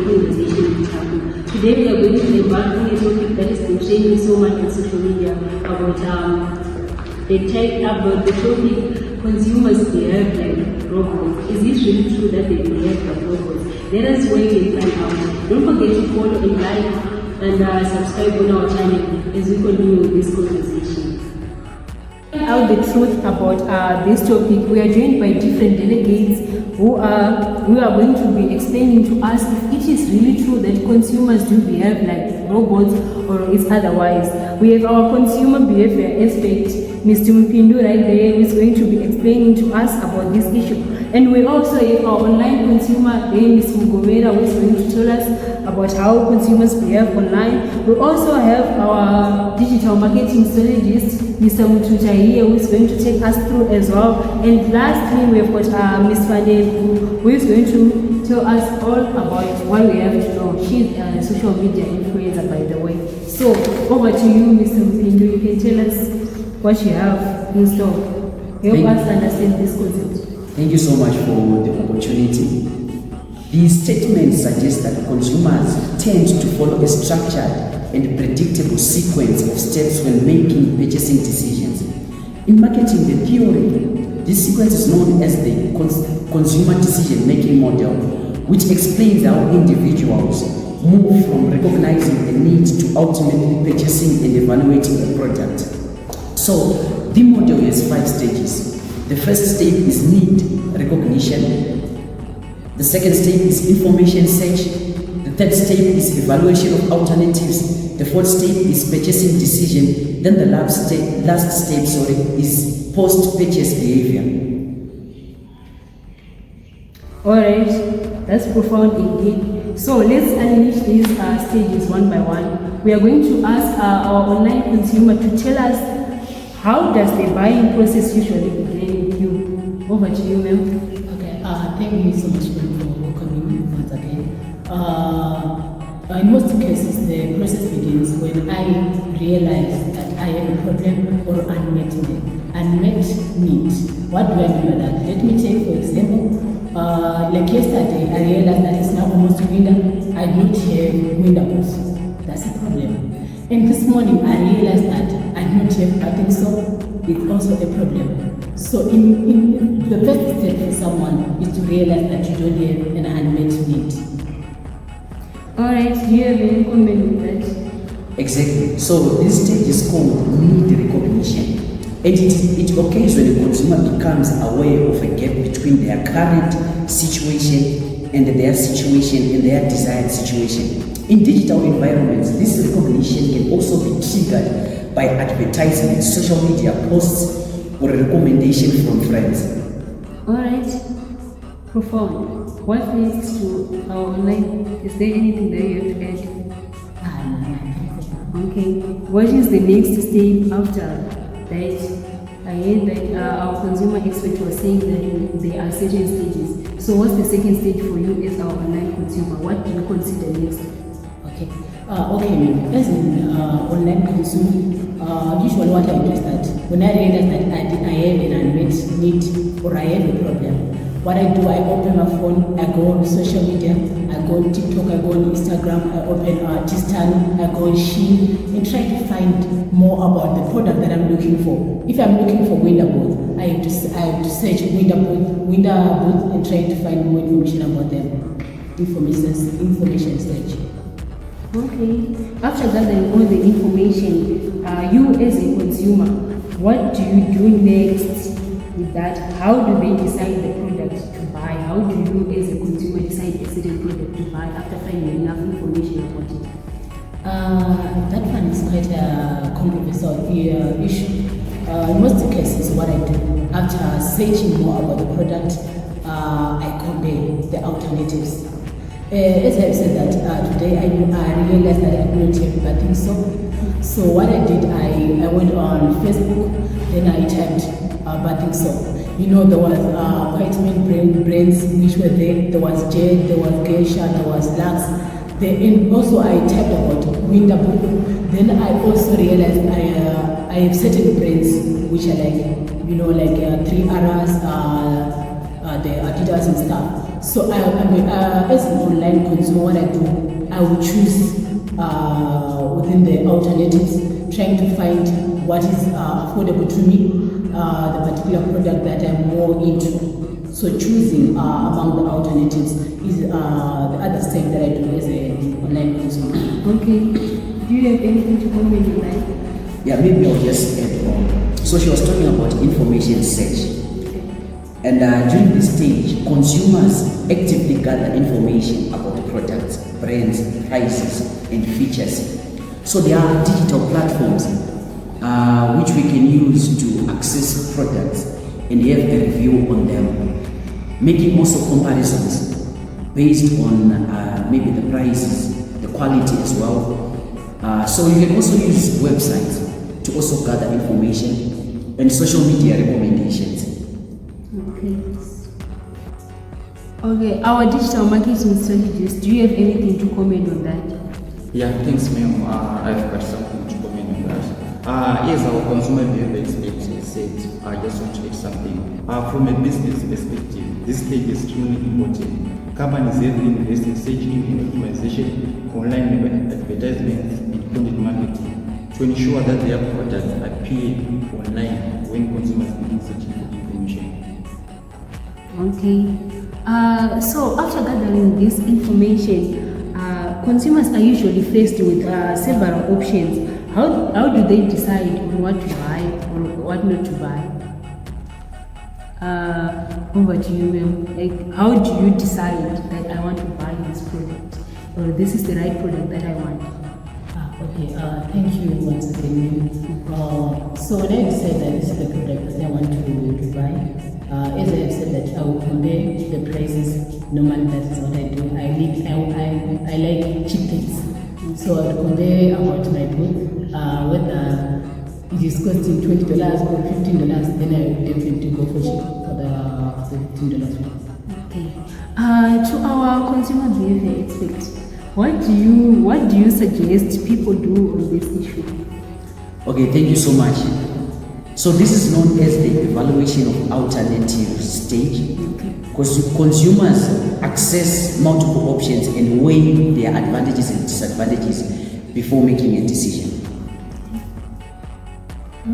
conversation with you. Today we are going to embark on a topic that has been trending so much on social media about the topic consumers behave like robots. Is it really true that they behave like robots? Let us wait and find out. Don't forget to follow and like and subscribe on our channel as we continue with this conversation. Out the truth about this topic, we are joined by different delegates who are going to be explaining to us if it is really true that consumers do behave like robots or it's otherwise. We have our consumer behavior expert, Mr. Mpindu, right there, who is going to be explaining to us about this issue. And we also have our online consumer, Ms. Mugomera, who is going to tell us about how consumers behave online. We also have our digital marketing strategist, Mr. Mutucha here, who is going to take us through as well. And lastly, we have got Ms. Fande, who is going to tell us all about what we have to know. She's a social media influencer, by the way. So, over to you, Mr. Mpindu. You can tell us what you have in store. Help us understand this concept. Thank you so much for the opportunity. These statements suggest that consumers tend to follow a structured and predictable sequence of steps when making purchasing decisions. In marketing the theory, this sequence is known as the consumer decision-making model, which explains how individuals move from recognizing a need to ultimately purchasing and evaluating a product. So, the model has 5 stages. The first step is need recognition. The second step is information search. The third step is evaluation of alternatives. The fourth step is purchasing decision. Then the last step is post-purchase behavior. Alright, that's profound indeed. So let's unleash these stages one by one. We are going to ask our online consumer to tell us how does the buying process usually begin with you. Over to you, ma'am. Okay, thank you so much for welcoming me once again. In most cases, the process begins when I realize that I have a problem or unmet need. What do I mean by that? Let me take, for example, like yesterday, I realized that it's now almost winter. I don't have winter boots. That's a problem. And this morning, I realized that I don't have bathing soap. It's also a problem. So in the first step for someone is to realize that you don't have an unmet need. Alright, do you have any comment with that? Exactly. So this stage is called need recognition. And it occurs when a consumer becomes aware of a gap between their current situation and their situation and their desired situation. In digital environments, this recognition can also be triggered by advertisements, social media posts, or a recommendation from friends. Alright, profound. What next to our online? Is there anything that you have to add? Okay. What is the next step after that? I heard that our consumer expert was saying that there are certain stages. So what's the second stage for you as our online consumer? What do you consider next? Okay, as an online consumer, usually what I do is that when I realize that I have an unmet need or I have a problem, what I do, I open my phone, I go on social media, I go on TikTok, I go on Instagram, I open Tistan, I go on Shein, and try to find more about the product that I'm looking for. If I'm looking for winter boots, I have to search winter boots and try to find more information about them. Information search. Okay. After gathering all the information, you as a consumer, what do you do next with that? How do they decide the product to buy? How do you as a consumer decide a certain product to buy after finding enough information about it? That one is quite a controversial issue. In most cases, what I do, after searching more about the product, I compare the alternatives. As I said that today I realized that I couldn't have bathing soap. So what I did, I went on Facebook, then I typed bathing soap. You know, there was quite many brands which were there. There was Jade, there was Geisha, there was Lux. And also I typed about winter boot. Then I also realized I have certain brands which are like, you know, like 3 Rs, the Adidas and stuff. So as an online consumer, what I do, I will choose within the alternatives, trying to find what is affordable to me, the particular product that I'm more into. So choosing among the alternatives is the other step that I do as an online consumer. Okay. Do you have anything to comment on that? Yeah, maybe I'll just add on. So she was talking about information search. And during this stage, consumers actively gather information about products, brands, prices, and features. So there are digital platforms which we can use to access products and have a review on them, making also comparisons based on maybe the prices, the quality as well. So you can also use websites to also gather information and social media recommendations. Okay, our digital marketing strategies, do you have anything to comment on that? Yeah, thanks ma'am. I've got something to comment on that. As our consumer behavior expert said, I just want to add something. From a business perspective, this stage is extremely important. Companies have invested in search engine optimization, online advertisements, and content marketing to ensure that their products appear online when consumers begin searching for information. Okay. So after gathering this information, consumers are usually faced with several options. How do they decide on what to buy or what not to buy? Over to you, ma'am. Like, how do you decide that I want to buy this product or this is the right product that I want? Okay, thank you once again. So when I decide that this is the product that I want to buy, as I have said that I will compare the prices. Normally that is what I do. I like cheap things. So I will compare about my book, whether it is costing $20 or $15, then I will definitely go for the $15 one. Okay. To our consumer behavior experts, what do you suggest people do on this issue? Okay, thank you so much. So this is known as the evaluation of alternative stage, because consumers access multiple options and weigh their advantages and disadvantages before making a decision.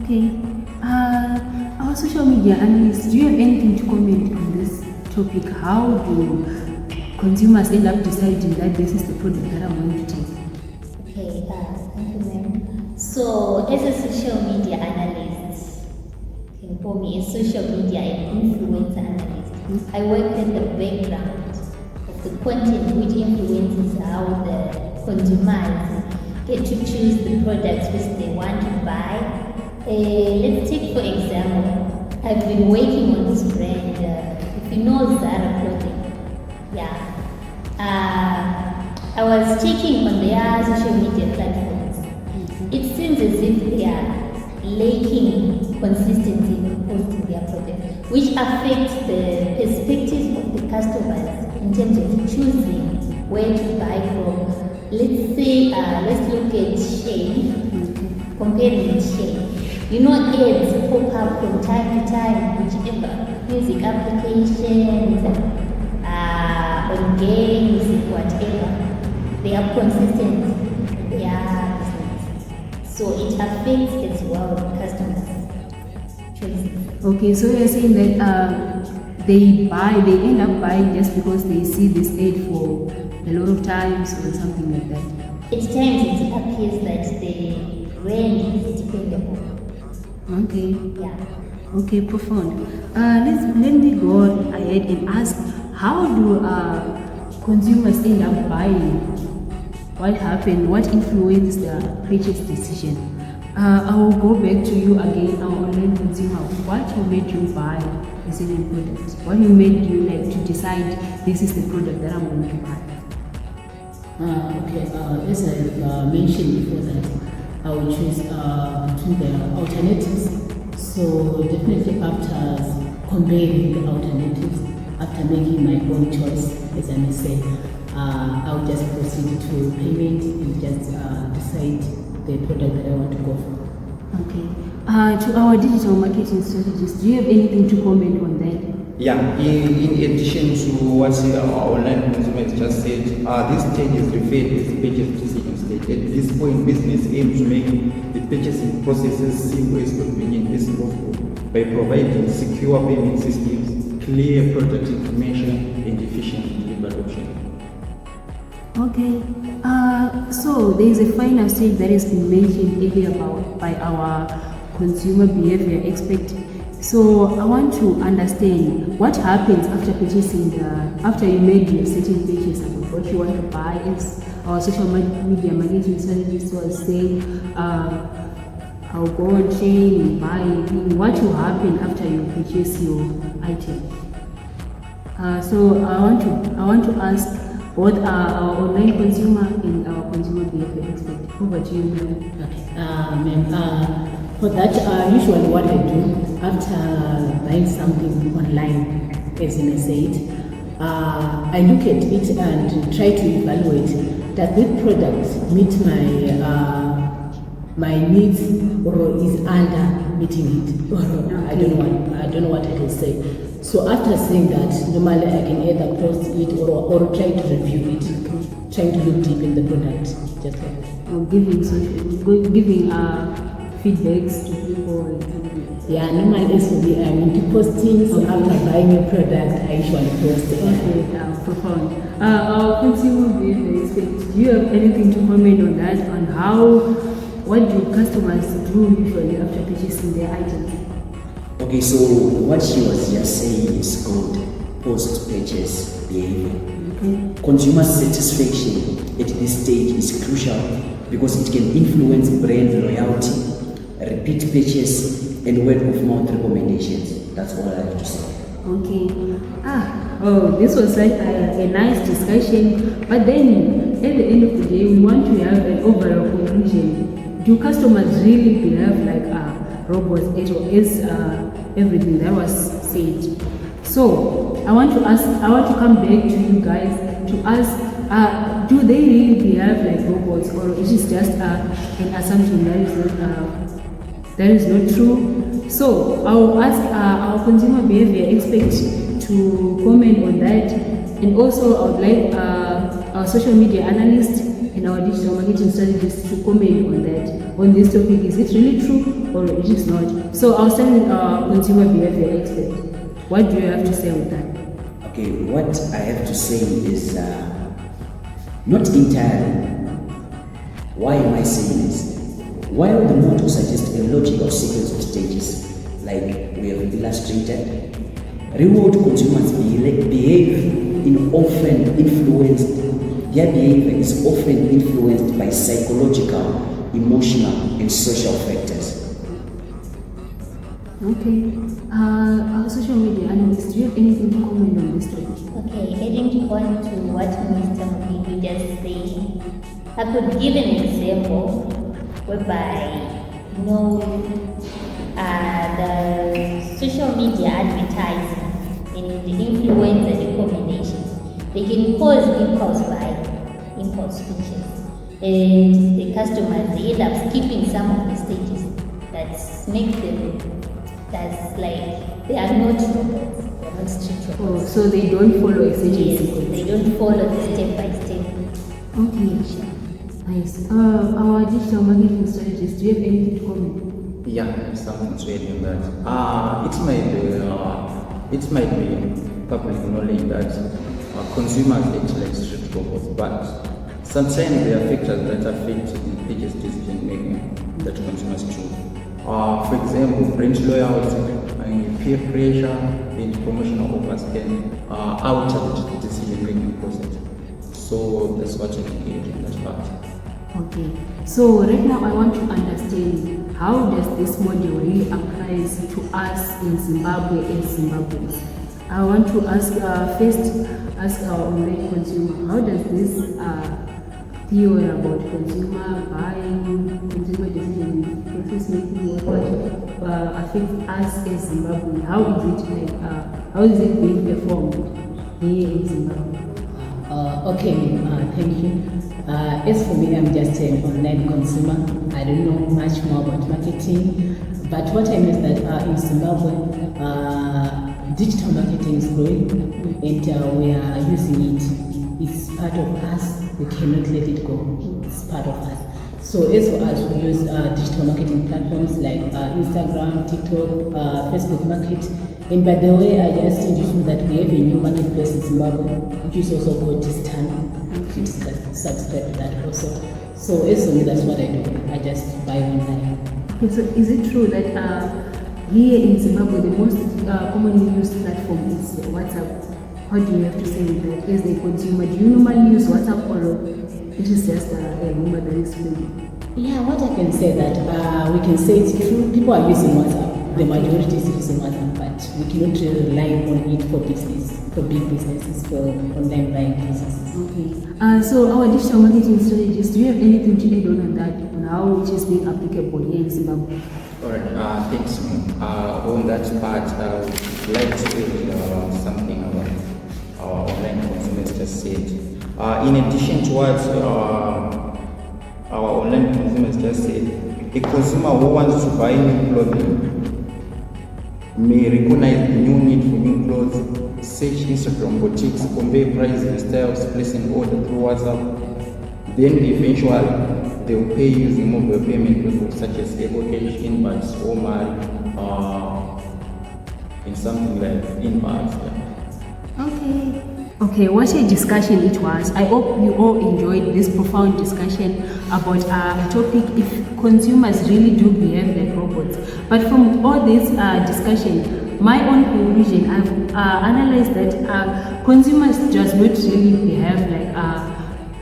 Okay. Our social media analysts, do you have anything to comment on this topic? How do consumers end up deciding that this is the product that I'm going to take? Okay, thank you, ma'am. So, as a social media analyst, for me, a social media and influencer analyst, I work in the background of the content which influences how the consumers get to choose the products which they want to buy. Let's take for example, I've been working on this brand, if you know Zara clothing, yeah. I was checking on their social media platforms. It seems as if they are lacking consistency in posting their products, which affects the perspectives of the customers in terms of choosing where to buy from. Let's say, let's look at Shein, comparing with Shein. You know, ads pop up from time to time, whichever music applications, on games, whatever. They are consistent in their business. So it affects as well customers' choices. Okay, so you're saying that they end up buying just because they see this ad for a lot of times or something like that? At times it appears that the brand is dependable. Okay. Yeah. Okay, profound. Let me go ahead and ask, how do consumers end up buying? What happened? What influenced the purchase decision? I will go back to you again, our online consumer. What made you buy a certain product? What made you like to decide this is the product that I'm going to buy? Okay, as I mentioned before that, I will choose between the alternatives. So definitely after comparing the alternatives, after making my own choice, as I may say, I'll just proceed to payment and just decide the product that I want to go for. Okay. To our digital marketing strategies, do you have anything to comment on that? Yeah, in addition to what our online consumer has just said, this stage is referred as purchase decision stage. At this point, business aims to make the purchasing process as simple as convenient as possible by providing secure payment systems, clear product information, and efficient delivery options. Okay, so there is a final stage that has been mentioned earlier by our consumer behavior expert. So I want to understand what happens after purchasing, after you made your certain purchase about what you want to buy. As our social media marketing strategist was saying, I'll go on chain and buy anything. What will happen after you purchase your item? So I want to ask both our online consumer and our consumer behavior expert. Over to you, ma'am. Okay, ma'am. For that, usually what I do after buying something online, as you said, I look at it and try to evaluate, does this product meet my needs, or is under meeting it? I don't know what I can say. So after saying that, normally I can either close it or try to review it, trying to look deep in the product, just like that. Or giving feedbacks to people. Yeah, normally it's for me. I'm into posting, so after buying a product, I usually post it. Okay, profound. Our consumer behavior expert, do you have anything to comment on that? On what do customers do usually after purchasing their items? Okay, so what she was just saying is called post-purchase behavior. Okay. Consumer satisfaction at this stage is crucial because it can influence brand loyalty, repeat purchase, and word of mouth recommendations. That's all I have to say. Okay. This was like a nice discussion. But then, at the end of the day, we want to have an overall conclusion. Do customers really behave like robots as everything that was said? So, I want to come back to you guys to ask, do they really behave like robots, or is it just an assumption that is not true? So, I will ask our consumer behavior expert to comment on that, and also I would like our social media analyst and our digital marketing strategist to comment on this topic. Is it really true or it is not? So I'll start with our consumer behavior expert. What do you have to say with that? Okay, what I have to say is not entirely. Why am I saying this? While the model suggests a logical sequence of stages, like we have illustrated, reward consumers their behavior is often influenced by psychological, emotional, and social factors. Okay. Our social media analyst, do you have anything to comment on this topic? Okay, adding on to what Mr. Mubidu just said, I could give an example whereby, the social media advertising and the influencer recommendations, they can cause impulse buying, impulse purchase, and the customers, they end up skipping some of the stages that make them, that's like, they are not robots, they are not street robots. Oh, so they don't follow a certain Yes, sequence. they don't follow the step by step. Okay. Nice. Our digital marketing strategist, do you have anything to comment? Yeah, something to add on that. It might be public knowledge that consumers act like street robots, but sometimes there are factors that affect the purchase decision making that consumers choose. For example, brand loyalty, peer pressure, and promotional offers can alter the decision making process. So that's what I can get in that part. Okay, so right now I want to understand, how does this model really apply to us in Zimbabwe as Zimbabweans? I want to ask ask our online consumer, how does this theory about consumer buying, consumer decision process making, what affect us as Zimbabweans? How is it being performed here in Zimbabwe? Thank you. As for me, I'm just an online consumer. I don't know much more about marketing, but what I know is that in Zimbabwe, digital marketing is growing, and we are using it. It's part of us. We cannot let it go. It's part of us. So as for us, we use digital marketing platforms like Instagram, TikTok, Facebook Market. And by the way, I just introduced you that we have a new marketplace in Zimbabwe, which is also called Distan. You subscribe to that also. So as for me, that's what I do. I just buy online. Okay, so is it true that here in Zimbabwe, the most commonly used platform is WhatsApp? How do you have to say that as a consumer? Do you normally use WhatsApp or it is just a rumor that is spreading? Yeah, what I can say that we can say it's true. People are using WhatsApp. The majority is using WhatsApp, but we cannot rely on it for business, for big businesses, for online buying businesses. Okay. So our digital marketing strategies, do you have anything to add on that, on how it is being applicable here in Zimbabwe? Alright, thanks. On that part, I would like to add something about our online consumers just said. In addition to what our online consumers just said, a consumer who wants to buy new clothing may recognize the new need for new clothes, search Instagram boutiques, compare prices and styles, place an order through WhatsApp. Then eventually they will pay using mobile payment methods such as Apple Cash, Inbox, or in something like Inbox. Yeah. Okay. Okay, what a discussion it was. I hope you all enjoyed this profound discussion about a topic if consumers really do behave like robots. But from all this discussion, my own conclusion, I've analyzed that consumers does not really behave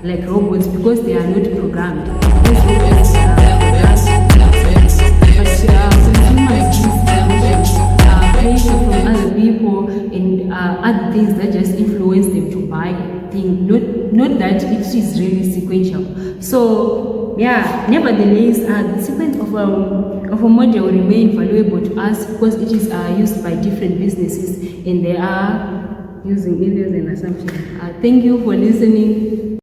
like robots because they are not programmed. These robots are pressure from other people and other things that just influence them to buy things, not that it is really sequential. So yeah, nevertheless, the sequence of a model will remain valuable to us because it is used by different businesses and they are using it as an assumption. Thank you for listening.